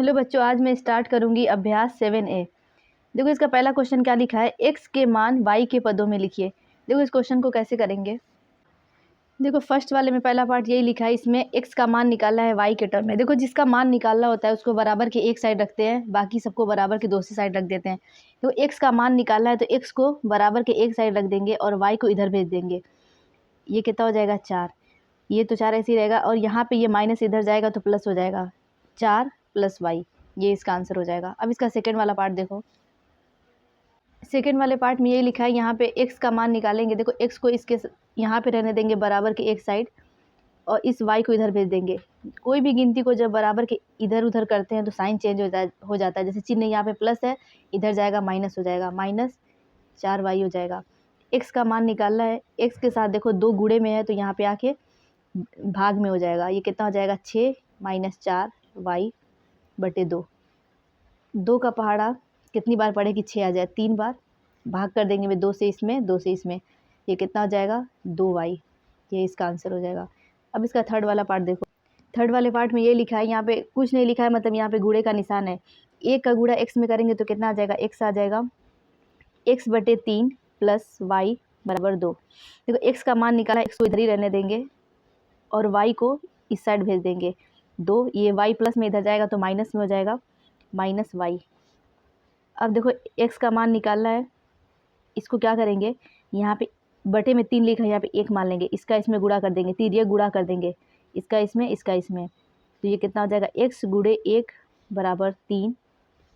Hello बच्चों, आज मैं स्टार्ट करूंगी अभ्यास 7A। देखो इसका पहला क्वेश्चन क्या लिखा है, x के मान y के पदों में लिखिए। देखो इस क्वेश्चन को कैसे करेंगे। देखो फर्स्ट वाले में पहला पार्ट यही लिखा है, इसमें x का मान निकालना है y के टर्म में। देखो जिसका मान निकालना होता है उसको बराबर के एक साइड रखते हैं, बाकी सबको बराबर के दूसरी साइड रख देते हैं। तो x का मान निकालना है तो x को बराबर के एक साइड रख देंगे और y को इधर भेज देंगे। ये कितना हो जाएगा 4। ये तो 4 ऐसे ही रहेगा और यहाँ पे ये माइनस इधर जाएगा तो प्लस हो जाएगा 4 + y। ये इसका आंसर हो जाएगा। अब इसका सेकंड वाला पार्ट देखो। सेकंड वाले पार्ट में यही लिखा है, यहाँ पे x का मान निकालेंगे। देखो x को इसके यहाँ पे रहने देंगे बराबर के एक साइड और इस y को इधर भेज देंगे। कोई भी गिनती को जब बराबर के इधर उधर करते हैं तो साइन चेंज हो जाता है। जैसे चिन्ह यहाँ पे प्लस है, इधर जाएगा माइनस हो जाएगा, -4y हो जाएगा। x का मान निकालना है, x के साथ देखो 2 गुणे में है तो यहाँ पे आके भाग में हो जाएगा। ये कितना हो जाएगा 6 - 4y/2। 2 का पहाड़ा कितनी बार पढ़े कि 6 आ जाए, 3 बार। भाग कर देंगे में 2 से इसमें, 2 से इसमें। ये कितना हो जाएगा 2y। ये इसका आंसर हो जाएगा। अब इसका थर्ड वाला पार्ट देखो। थर्ड वाले पार्ट में ये लिखा है, यहाँ पे कुछ नहीं लिखा है, मतलब यहाँ पे गुणे का निशान है। 1 का गुणा x में करेंगे तो कितना आ जाएगा, x आ जाएगा x/3 + y/2। देखो x का मान निकाला, x को इधर ही रहने देंगे और y को इस साइड भेज देंगे 2। ये y प्लस में इधर जाएगा तो माइनस में हो जाएगा -y। अब देखो x का मान निकालना है, इसको क्या करेंगे, यहाँ पे बटे में 3 लिखा है, यहाँ पे 1 मान लेंगे, इसका इसमें गुणा कर देंगे, तिर्यक गुणा कर देंगे, इसका इसमें, इसका इसमें। तो ये कितना हो जाएगा x × 1 = 3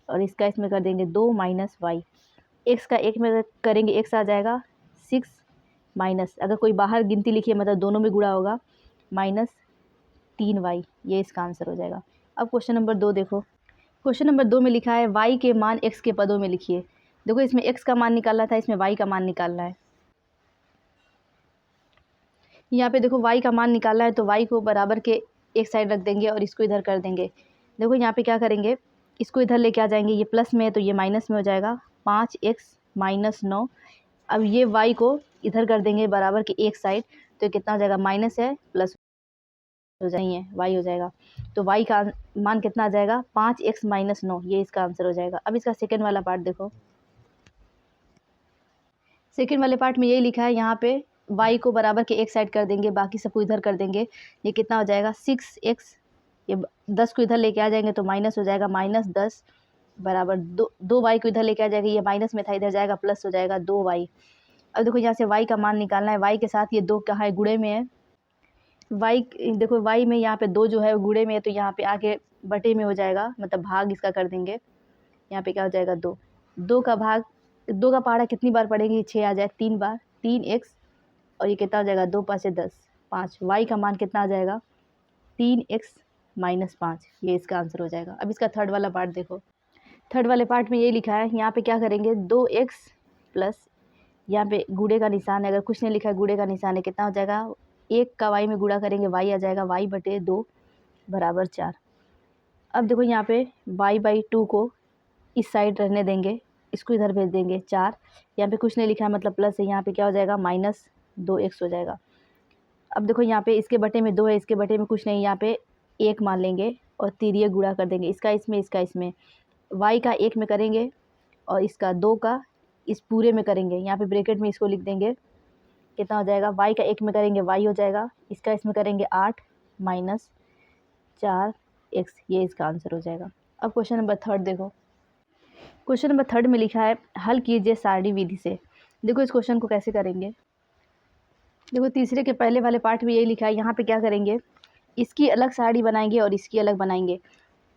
और इसका इसमें कर देंगे 2 - y। x का 1 में करेंगे x आ जाएगा 6 माइनस, अगर कोई बाहर गिनती लिखी है मतलब दोनों में गुणा होगा, -3y। ये इसका आंसर हो जाएगा। अब क्वेश्चन नंबर 2 देखो। क्वेश्चन नंबर 2 में लिखा है y के मान x के पदों में लिखिए। देखो इसमें x का मान निकालना था, इसमें y का मान निकालना है। यहाँ पे देखो y का मान निकालना है तो y को बराबर के एक साइड रख देंगे और इसको इधर कर देंगे। देखो यहाँ पे क्या करेंगे, इसको इधर लेके आ जाएंगे, ये प्लस में है तो ये माइनस में हो जाएगा, 5x - 9। अब ये y को इधर कर देंगे बराबर के एक साइड, तो कितना हो जाएगा, माइनस है प्लस हो जाएंगे, y हो जाएगा। तो y का मान कितना आ जाएगा, 5x - 9। ये इसका आंसर हो जाएगा। अब इसका सेकंड वाला पार्ट देखो। सेकंड वाले पार्ट में यही लिखा है, यहाँ पे y को बराबर के एक साइड कर देंगे, बाकी सबको इधर कर देंगे। ये कितना हो जाएगा 6x, ये 10 को इधर लेके आ जाएंगे तो माइनस हो जाएगा, -10 बराबर 2y को इधर लेके आ जाएगा, ये माइनस में था, इधर जाएगा प्लस हो जाएगा 2y। अब देखो यहाँ से y का मान निकालना है, y के साथ ये 2 कहाँ है, गुणे में है। y देखो y में यहाँ पे 2 जो है गुणे में है तो यहाँ पे आके बटे में हो जाएगा, मतलब भाग इसका कर देंगे। यहाँ पे क्या हो जाएगा 2। 2 का भाग, 2 का पहाड़ा कितनी बार पढ़ेंगे, 6 आ जाए, 3 बार, 3x और ये कितना हो जाएगा 2 × 5 = 10, 5। y का मान कितना आ जाएगा 3x - 5। ये इसका आंसर हो जाएगा। अब इसका थर्ड वाला पार्ट देखो। थर्ड वाले पार्ट में ये लिखा है, यहाँ पे क्या करेंगे, 2x प्लस, यहाँ पे गुणे का निशान है, अगर कुछ नहीं लिखा है गुणे का निशान है, कितना हो जाएगा, 1 का y में गुणा करेंगे, y आ जाएगा y/2 = 4। अब देखो यहाँ पे y/2 को इस साइड रहने देंगे, इसको इधर भेज देंगे 4। यहाँ पे कुछ नहीं लिखा है मतलब प्लस है, यहाँ पे क्या हो जाएगा -2x हो जाएगा। अब देखो यहाँ पे इसके बटे में 2 है, इसके बटे में कुछ नहीं, यहाँ पे 1 मान लेंगे और तिर्यक गुणा कर देंगे, इसका इसमें, इसका इसमें। y का 1 में करेंगे और इसका 2 का इस पूरे में करेंगे, यहाँ पे ब्रैकेट में इसको लिख देंगे। कितना हो जाएगा, y का 1 में करेंगे y हो जाएगा, इसका इसमें करेंगे 8 - 4x। ये इसका आंसर हो जाएगा। अब क्वेश्चन नंबर थर्ड देखो। क्वेश्चन नंबर थर्ड में लिखा है, हल कीजिए सारणी विधि से। देखो इस क्वेश्चन को कैसे करेंगे। देखो तीसरे के पहले वाले पार्ट में यही लिखा है, यहाँ पे क्या करेंगे, इसकी अलग सारणी बनाएंगे और इसकी अलग बनाएंगे।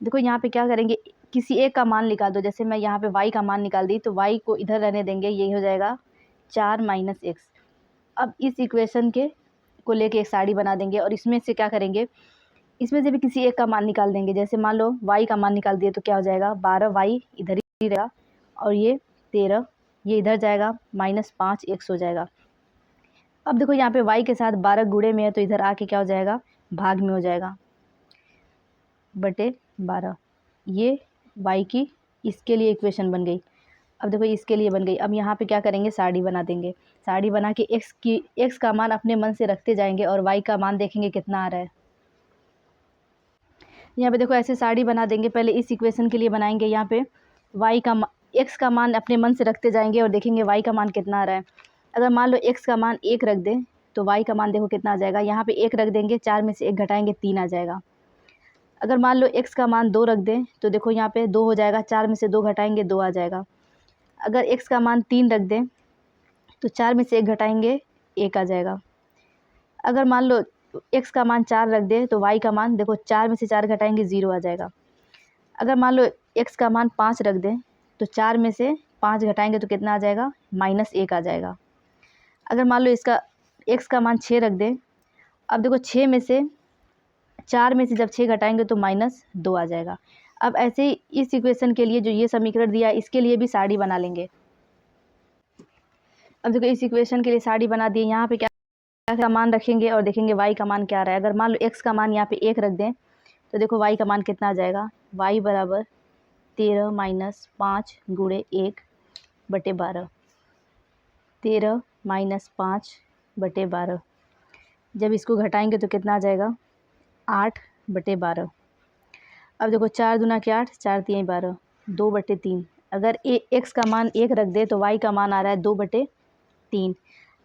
देखो यहाँ पे क्या करेंगे, किसी एक का मान निकाल दो। जैसे मैं यहाँ पे y का मान निकाल दी तो y को इधर रहने देंगे, यही हो जाएगा 4 - x। अब इस इक्वेशन के को लेके एक सारणी बना देंगे और इसमें से क्या करेंगे, इसमें से भी किसी एक का मान निकाल देंगे। जैसे मान लो y का मान निकाल दिए तो क्या हो जाएगा, 12y इधर ही रहेगा और ये 13, ये इधर जाएगा, -5x हो जाएगा। अब देखो यहाँ पे y के साथ 12 गुणे में है तो इधर आके क्या हो जाएगा, भाग में हो जाएगा, /12। ये y की इसके लिए इक्वेशन बन गई। अब देखो इसके लिए बन गई। अब यहाँ पे क्या करेंगे, सारणी बना देंगे। सारणी बना के x का मान अपने मन से रखते जाएंगे और y का मान देखेंगे कितना आ रहा है। यहाँ पे देखो ऐसे साड़ी बना देंगे। पहले इस इक्वेशन के लिए बनाएंगे। यहाँ पे x का मान अपने मन से रखते जाएंगे और देखेंगे y का मान कितना आ रहा है। अगर मान लो x का मान 1 रख दें तो y का मान देखो कितना आ जाएगा। यहाँ पे 1 रख देंगे, 4 में से 1 घटाएंगे 3 आ जाएगा। अगर मान लो x का मान 2 रख दें तो देखो यहाँ पे 2 हो जाएगा, 4 में से 2 घटाएंगे 2 आ जाएगा। अगर x का मान 3 रख दें तो 4 में से 1 घटाएंगे 1 आ जाएगा। अगर मान लो x का मान 4 रख दें तो y का मान देखो 4 में से 4 घटाएंगे 0 आ जाएगा। अगर मान लो x का मान 5 रख दें तो 4 में से 5 घटाएंगे तो कितना आ जाएगा, -1 आ जाएगा। अगर मान लो इसका x का मान 6 रख दें, अब देखो 6 में से 4 में से जब 6 घटाएंगे तो -2 आ जाएगा। अब ऐसे ही इस इक्वेशन के लिए जो ये समीकरण दिया है इसके लिए भी साड़ी बना लेंगे। अब देखो इस इक्वेशन के लिए साड़ी बना दिए। यहाँ पे क्या का मान रखेंगे और देखेंगे y का मान क्या आ रहा है। अगर मान लो x का मान यहाँ पे 1 रख दें तो देखो y का मान कितना आ जाएगा, y बराबर 13 - 5 गुणे 1/12। 13 - 5/12। जब इसको घटाएंगे तो कितना आ जाएगा, 8/12। अब देखो 4 दूना के 8, 4 तियाँ 12, 2/3। अगर x का मान 1 रख दे तो y का मान आ रहा है 2/3।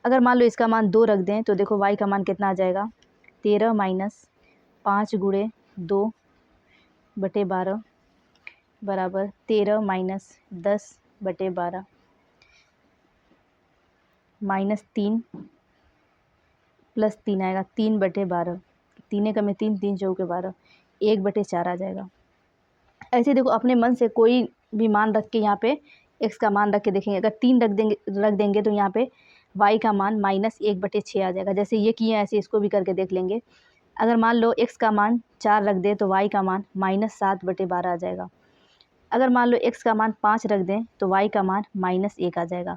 अगर मान लो इसका मान 2 रख दें तो देखो y का मान कितना आ जाएगा, 13 - 5 गुणे 2/12 बराबर 13 - 10/12 -3 + 3 आएगा 3/12। 3 का में 3, 3 चौके 12, 1/4 आ जाएगा। ऐसे देखो अपने मन से कोई भी मान रख के यहाँ पे x का मान रख के देखेंगे। अगर 3 रख देंगे तो यहाँ पे y का मान -1/6 आ जाएगा। जैसे ये किए ऐसे इसको भी करके देख लेंगे। अगर मान लो x का मान 4 रख दें तो y का मान -7/12 आ जाएगा। अगर मान लो x का मान 5 रख दें तो y का मान -1 आ जाएगा।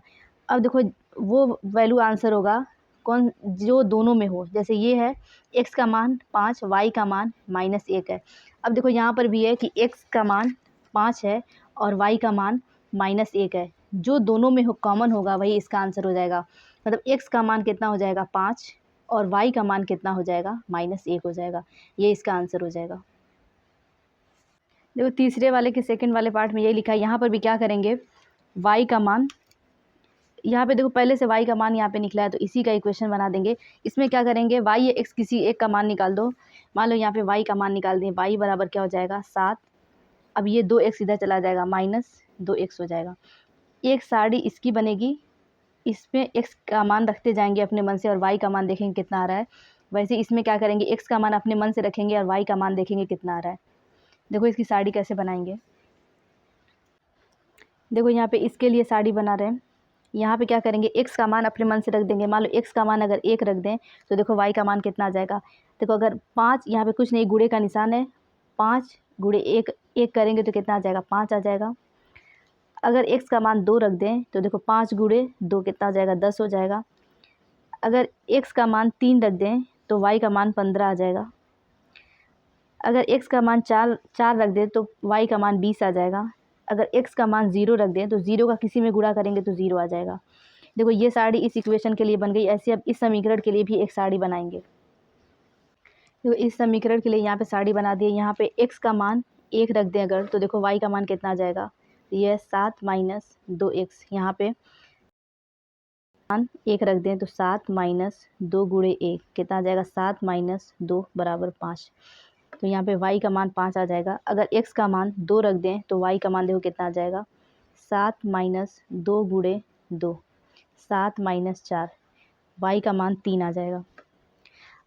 अब देखो वो वैल्यू आंसर होगा कौन जो दोनों में हो। जैसे ये है x का मान 5, y का मान -1 है। अब देखो यहाँ पर भी है कि x का मान 5 है और y का मान -1 है। जो दोनों में हो कॉमन होगा वही इसका आंसर हो जाएगा। मतलब x का मान कितना हो जाएगा 5 और y का मान कितना हो जाएगा, -1 हो जाएगा। ये इसका आंसर हो जाएगा। देखो तीसरे वाले के सेकंड वाले पार्ट में यही लिखा है। यहाँ पर भी क्या करेंगे, y का मान यहाँ पे देखो पहले से y का मान यहाँ पे निकला है तो इसी का इक्वेशन बना देंगे। इसमें क्या करेंगे, y या x किसी एक का मान निकाल दो। मान लो यहाँ पे y का मान निकाल दें, y बराबर क्या हो जाएगा 7। अब ये 2x इधर चला जाएगा, -2x हो जाएगा। एक साड़ी इसकी बनेगी, इसमें x का मान रखते जाएंगे अपने मन से और y का मान देखेंगे कितना आ रहा है। वैसे इसमें क्या करेंगे, x का मान अपने मन से रखेंगे और y का मान देखेंगे कितना आ रहा है। देखो इसकी साड़ी कैसे बनाएंगे। देखो यहाँ पे इसके लिए साड़ी बना रहे हैं। यहाँ पे क्या करेंगे, x का मान अपने मन से रख देंगे। मान लो x का मान अगर 1 रख दें तो देखो y का मान कितना आ जाएगा। देखो अगर 5 यहाँ पे कुछ नहीं, गुणे का निशान है, 5 गुणे 1 करेंगे तो कितना आ जाएगा, 5 आ जाएगा। अगर x का मान 2 रख दें तो देखो 5 गुणे 2 कितना आ जाएगा, 10 हो जाएगा। अगर x का मान 3 रख दें तो y का मान 15 आ जाएगा। अगर x का मान 4 रख दें तो y का मान 20 आ जाएगा। अगर x का मान 0 रख दें तो 0 का किसी में गुणा करेंगे तो 0 आ जाएगा। देखो ये साड़ी इस इक्वेशन के लिए बन गई। ऐसे अब इस समीकरण के लिए भी एक साड़ी बनाएंगे। देखो इस समीकरण के लिए यहाँ पे साड़ी बना दिए। यहाँ पे x का मान 1 रख दें अगर तो देखो y का मान कितना आ जाएगा, ये 7 - 2x। यहाँ पे मान 1 रख दें तो 7 - 2 गुणे 1 कितना आ जाएगा, 7 - 2 बराबर 5। तो यहाँ पे y का मान 5 आ जाएगा। अगर x का मान 2 रख दें तो y का मान देखो कितना आ जाएगा, 7 - 2 गुणे 2, 7 - 4, y का मान 3 आ जाएगा।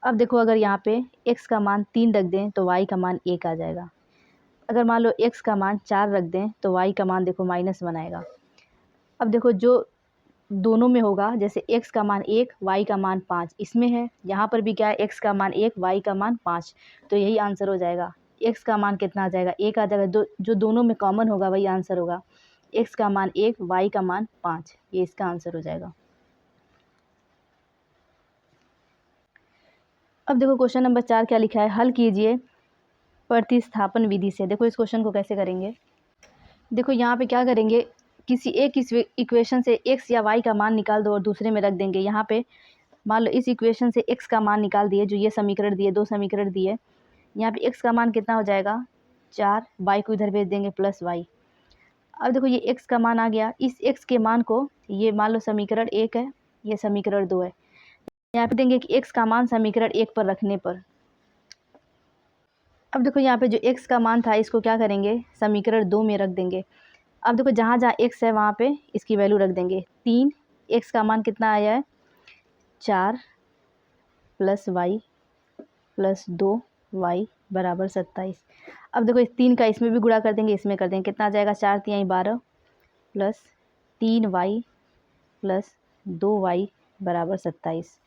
अब देखो अगर यहाँ पे x का मान 3 रख दें तो y का मान 1 आ जाएगा। अगर मान लो x का मान 4 रख दें तो y का मान देखो -1 आएगा। अब देखो जो दोनों में होगा, जैसे x का मान 1, y का मान 5 इसमें है, यहाँ पर भी क्या है, x का मान 1, y का मान 5, तो यही आंसर हो जाएगा। x का मान कितना आ जाएगा, 1 आ जाएगा। जो दोनों में कॉमन होगा वही आंसर होगा। x का मान 1, y का मान 5, ये इसका आंसर हो जाएगा। अब देखो क्वेश्चन नंबर 4 क्या लिखा है, हल कीजिए प्रतिस्थापन विधि से। देखो इस क्वेश्चन को कैसे करेंगे। देखो यहाँ पे क्या करेंगे, किसी एक इक्वेशन से x या y का मान निकाल दो और दूसरे में रख देंगे। यहाँ पे मान लो इस इक्वेशन से x का मान निकाल दिए, जो ये समीकरण दिए, 2 समीकरण दिए। यहाँ पे x का मान कितना हो जाएगा 4, y को इधर भेज देंगे प्लस y। अब देखो ये x का मान आ गया, इस x के मान को, ये मान लो समीकरण 1 है, ये समीकरण 2 है, यहाँ पे देंगे कि x का मान समीकरण 1 पर रखने पर। अब देखो यहाँ पे जो x का मान था इसको क्या करेंगे समीकरण 2 में रख देंगे। अब देखो जहाँ जहाँ x है वहाँ पे इसकी वैल्यू रख देंगे। 3, x का मान कितना आया है 4 प्लस y प्लस 2y बराबर 27। अब देखो इस 3 का इसमें भी गुणा कर देंगे, इसमें कर देंगे, कितना आ जाएगा 4 तिहाई 12 प्लस 3y प्लस 2y बराबर 27।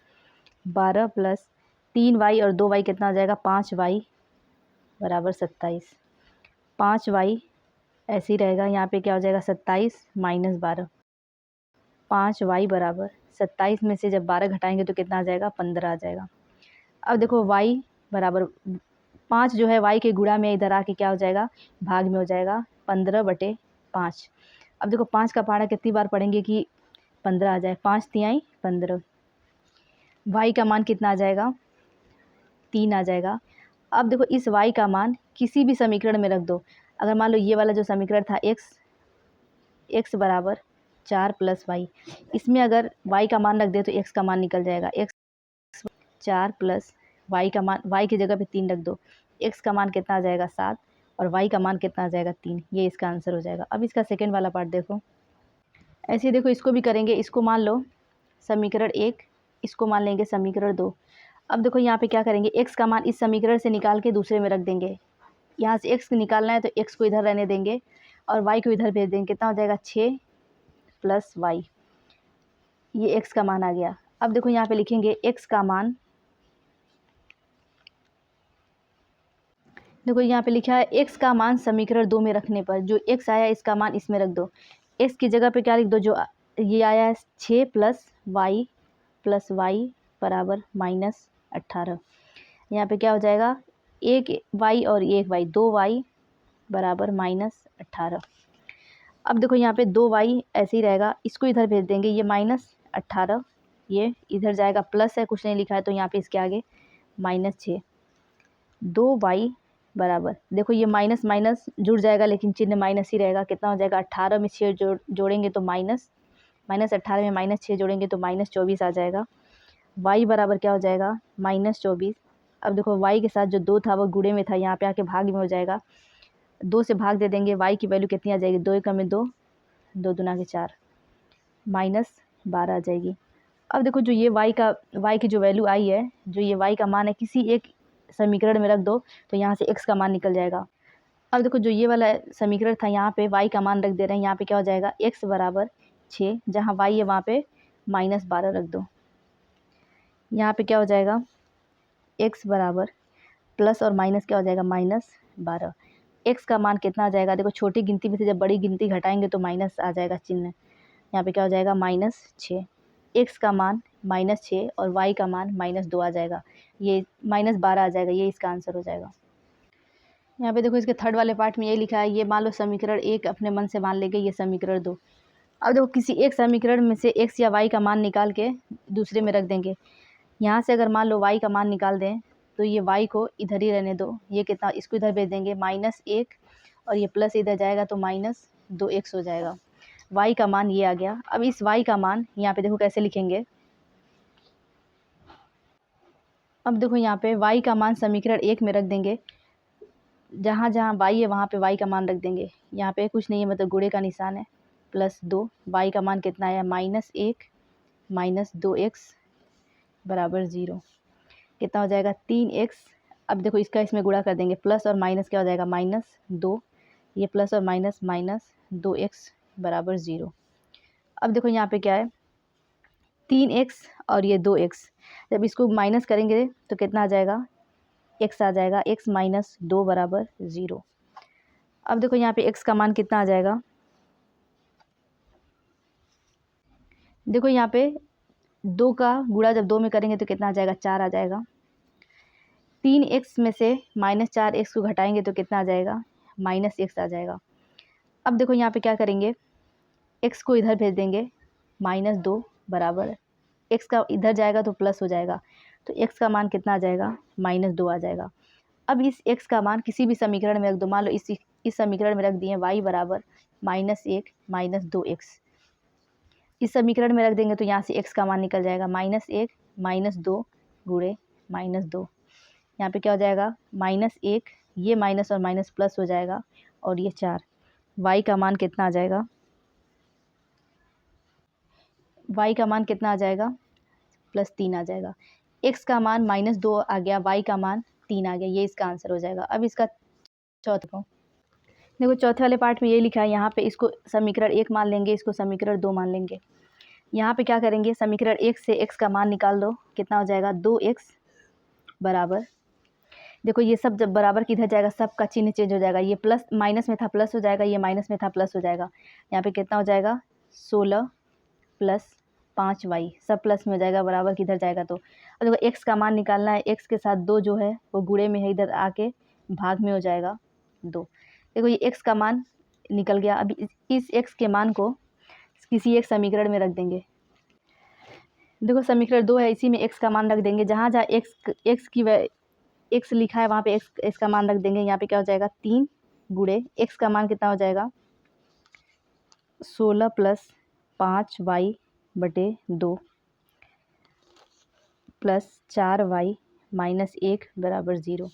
12 प्लस 3y और 2y कितना आ जाएगा 5y बराबर 27। 5y ऐसे ही रहेगा, यहाँ पे क्या हो जाएगा 27 माइनस 12। 5y बराबर 27 में से जब 12 घटाएंगे तो कितना आ जाएगा 15 आ जाएगा। अब देखो y बराबर 5 जो है y के गुणा में इधर आके क्या हो जाएगा भाग में हो जाएगा 15/5। अब देखो 5 का पहाड़ा कितनी बार पढ़ेंगे कि 15 आ जाए, 5 तिहाई 15। y का मान कितना आ जाएगा 3 आ जाएगा। अब देखो इस y का मान किसी भी समीकरण में रख दो। अगर मान लो ये वाला जो समीकरण था x बराबर 4 प्लस वाई, इसमें अगर y का मान रख दे तो x का मान निकल जाएगा। x 4 प्लस y का मान, y की जगह पे 3 रख दो, x का मान कितना आ जाएगा 7 और y का मान कितना आ जाएगा 3। ये इसका आंसर हो जाएगा। अब इसका सेकेंड वाला पार्ट देखो, ऐसे ही देखो इसको भी करेंगे। इसको मान लो समीकरण 1, इसको मान लेंगे समीकरण 2। अब देखो यहाँ पे क्या करेंगे, x का मान इस समीकरण से निकाल के दूसरे में रख देंगे। यहाँ से x निकालना है तो x को इधर रहने देंगे और y को इधर भेज देंगे, कितना हो जाएगा 6 प्लस y। ये x का मान आ गया। अब देखो यहाँ पे लिखेंगे x का मान, देखो यहाँ पे लिखा है x का मान समीकरण 2 में रखने पर, जो x आया इसका मान इसमें रख दो। x की जगह पे क्या लिख दो, जो ये आया है 6 प्लस y बराबर -18। यहाँ पे क्या हो जाएगा 1 y और 1 y, 2 y बराबर -18। अब देखो यहाँ पे 2y ऐसे ही रहेगा, इसको इधर भेज देंगे, ये -18 ये इधर जाएगा, प्लस है कुछ नहीं लिखा है तो यहाँ पे इसके आगे -6। 2y बराबर, देखो ये माइनस माइनस जुड़ जाएगा लेकिन चिन्ह माइनस ही रहेगा, कितना हो जाएगा 18 में 6 जोड़ेंगे तो -18 में -6 जोड़ेंगे तो -24 आ जाएगा। y बराबर क्या हो जाएगा -24। अब देखो y के साथ जो 2 था वो गुणे में था, यहाँ पे आके भाग में हो जाएगा, 2 से भाग दे देंगे, y की वैल्यू कितनी आ जाएगी 2 एकम में 2, 2 दूना के 4, -12 आ जाएगी। अब देखो जो ये y की जो वैल्यू आई है, जो ये y का मान है, किसी एक समीकरण में रख दो तो यहाँ से x का मान निकल जाएगा। अब देखो जो ये वाला समीकरण था यहाँ पे y का मान रख दे रहे हैं, यहाँ पे क्या हो जाएगा x बराबर 6, जहाँ y है वहाँ पे -12 रख दो। यहाँ पे क्या हो जाएगा x बराबर प्लस और माइनस क्या हो जाएगा -12। x का मान कितना आ जाएगा, देखो छोटी गिनती में से जब बड़ी गिनती घटाएंगे तो माइनस आ जाएगा चिन्ह, यहाँ पे क्या हो जाएगा -6। x का मान -6 और y का मान -2 आ जाएगा, ये -12 आ जाएगा, ये इसका आंसर हो जाएगा। यहाँ पे देखो इसके थर्ड वाले पार्ट में ये लिखा है, ये मान लो समीकरण 1 अपने मन से मान लेंगे, ये समीकरण 2। अब देखो किसी एक समीकरण में से x या y का मान निकाल के दूसरे में रख देंगे। यहाँ से अगर मान लो y का मान निकाल दें तो ये y को इधर ही रहने दो, ये कितना, इसको इधर भेज देंगे -1 और ये प्लस इधर जाएगा तो -2x हो जाएगा। y का मान ये आ गया। अब इस y का मान यहाँ पे देखो कैसे लिखेंगे। अब देखो यहाँ पे y का मान समीकरण 1 में रख देंगे, जहाँ जहाँ y है वहाँ पे y का मान रख देंगे। यहाँ पे कुछ नहीं है, मतलब गुणे का निशान है, +2, y का मान कितना है -1 -2x बराबर 0, कितना हो जाएगा 3x। अब देखो इसका इसमें गुणा कर देंगे, प्लस और माइनस क्या हो जाएगा -2, ये प्लस और माइनस -2x बराबर 0। अब देखो यहाँ पे क्या है 3x और ये 2x, जब इसको माइनस करेंगे तो कितना आ जाएगा x आ जाएगा, x - 2 बराबर 0। अब देखो यहाँ पे x का मान कितना आ जाएगा, देखो यहाँ पे 2 का गुणा जब 2 में करेंगे तो कितना आ जाएगा 4 आ जाएगा। 3x में से -4x को घटाएंगे तो कितना आ जाएगा -x आ जाएगा। अब देखो यहाँ पे क्या करेंगे, x को इधर भेज देंगे, -2 बराबर, x का इधर जाएगा तो प्लस हो जाएगा, तो x का मान कितना आ जाएगा -2 आ जाएगा। अब इस x का मान किसी भी समीकरण में रख दो। मान लो इस समीकरण में रख दिए y बराबर -1 -2x। इस समीकरण में रख देंगे तो यहाँ से x का मान निकल जाएगा -1 -2 गुणे -2। यहाँ पे क्या हो जाएगा -1, ये माइनस और माइनस प्लस हो जाएगा और ये 4। y का मान कितना आ जाएगा, y का मान कितना आ जाएगा +3 आ जाएगा। x का मान -2 आ गया, y का मान 3 आ गया, ये इसका आंसर हो जाएगा। अब इसका चौथा देखो, चौथे वाले पार्ट में ये लिखा है, यहाँ पे इसको समीकरण 1 मान लेंगे, इसको समीकरण 2 मान लेंगे। यहाँ पे क्या करेंगे, समीकरण 1 से x का मान निकाल दो, कितना हो जाएगा 2x बराबर, देखो ये सब जब बराबर किधर जाएगा, सबका चिन्ह चेंज हो जाएगा। ये प्लस माइनस में था प्लस हो जाएगा, ये माइनस में था प्लस हो जाएगा। यहाँ पे कितना हो जाएगा 16 + 5y, सब प्लस में हो जाएगा, बराबर किधर जाएगा तो। अब देखो x का मान निकालना है, x के साथ 2 जो है वो गुणे में है, इधर आके भाग में हो जाएगा 2। देखो ये x का मान निकल गया। अब इस x के मान को किसी एक समीकरण में रख देंगे। देखो समीकरण 2 है, इसी में x का मान रख देंगे। जहाँ जहाँ x लिखा है वहाँ पे x का मान रख देंगे। यहाँ पे क्या हो जाएगा 3 गुणे x का मान कितना हो जाएगा 16 + 5y बटे 2 + 4y - 1 बराबर 0।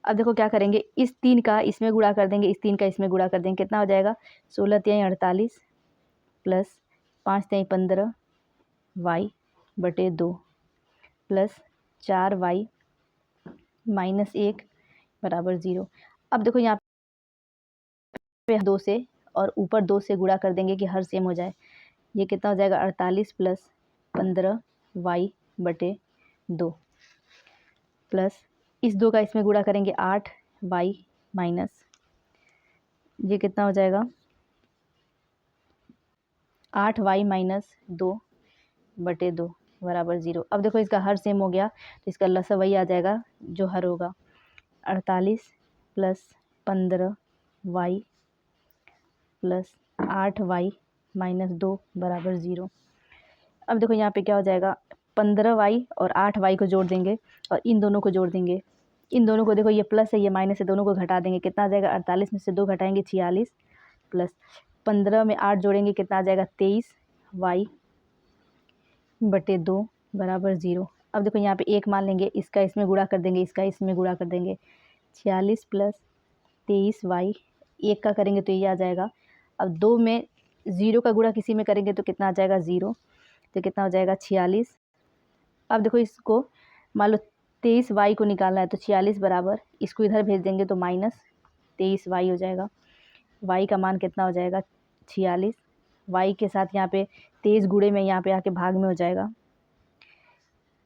अब देखो क्या करेंगे, इस 3 का इसमें गुणा कर देंगे, इस 3 का इसमें गुणा कर देंगे, कितना हो जाएगा 16 × 48 + 5 × 15 y बटे 2 + 4y - 1 बराबर 0। अब देखो यहाँ पे 2 से और ऊपर 2 से गुणा कर देंगे कि हर सेम हो जाए। ये कितना हो जाएगा 48 + 15 y बटे 2 प्लस इस 2 का इसमें गुणा करेंगे 8 y माइनस, ये कितना हो जाएगा 8y - 2 बटे 2 बराबर 0। अब देखो इसका हर सेम हो गया तो इसका लसा वही आ जाएगा जो हर होगा, 48 + 15y + 8y - 2 बराबर 0। अब देखो यहाँ पे क्या हो जाएगा 15y और 8y को जोड़ देंगे और इन दोनों को जोड़ देंगे। इन दोनों को देखो ये प्लस है ये माइनस है, दोनों को घटा देंगे, कितना आ जाएगा 48 में से 2 घटाएंगे 46 + 15 में 8 जोड़ेंगे, कितना आ जाएगा 23y बटे 2 बराबर 0। अब देखो यहाँ पे 1 मान लेंगे, इसका इसमें गुणा कर देंगे, इसका इसमें गुणा कर देंगे, 46 + 23y, 1 का करेंगे तो ये आ जाएगा। अब 2 में 0 का गुणा किसी में करेंगे तो कितना आ जाएगा 0, तो कितना हो जाएगा 46। अब देखो इसको मान लो 23y को निकालना है तो 46 बराबर इसको इधर भेज देंगे तो -23y हो जाएगा। y का मान कितना हो जाएगा 46, y के साथ यहाँ पे 23 गुणे में यहाँ पे आके भाग में हो जाएगा,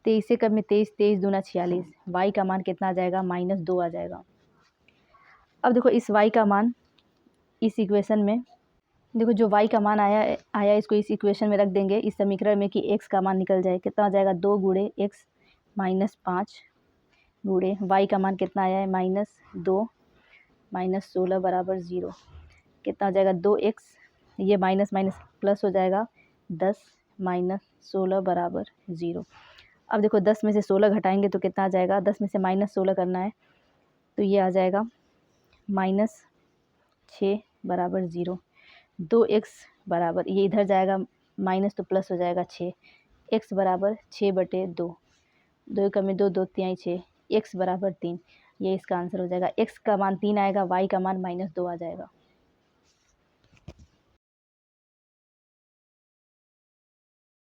23 से कम में 23, 23 दूना 46, y का मान कितना आ जाएगा -2 आ जाएगा। अब देखो इस y का मान इस इक्वेशन में, देखो जो y का मान आया इसको इस इक्वेशन में रख देंगे, इस समीकरण में कि x का मान निकल जाए, कितना हो जाएगा 2 गुणे x -5 गुणे y का मान कितना आया है -2 -16 बराबर 0, कितना हो जाएगा 2x, ये माइनस माइनस प्लस हो जाएगा 10 - 16 बराबर 0। अब देखो 10 में से 16 घटाएंगे तो कितना आ जाएगा, 10 में से -16 करना है तो ये आ जाएगा -6 बराबर 0। 2x बराबर ये इधर जाएगा माइनस तो प्लस हो जाएगा 6, x बराबर 6 बटे 2, 2 कमी 2, 2 तिहाई 6, x बराबर 3, ये इसका आंसर हो जाएगा। x का मान 3 आएगा, y का मान -2 आ जाएगा।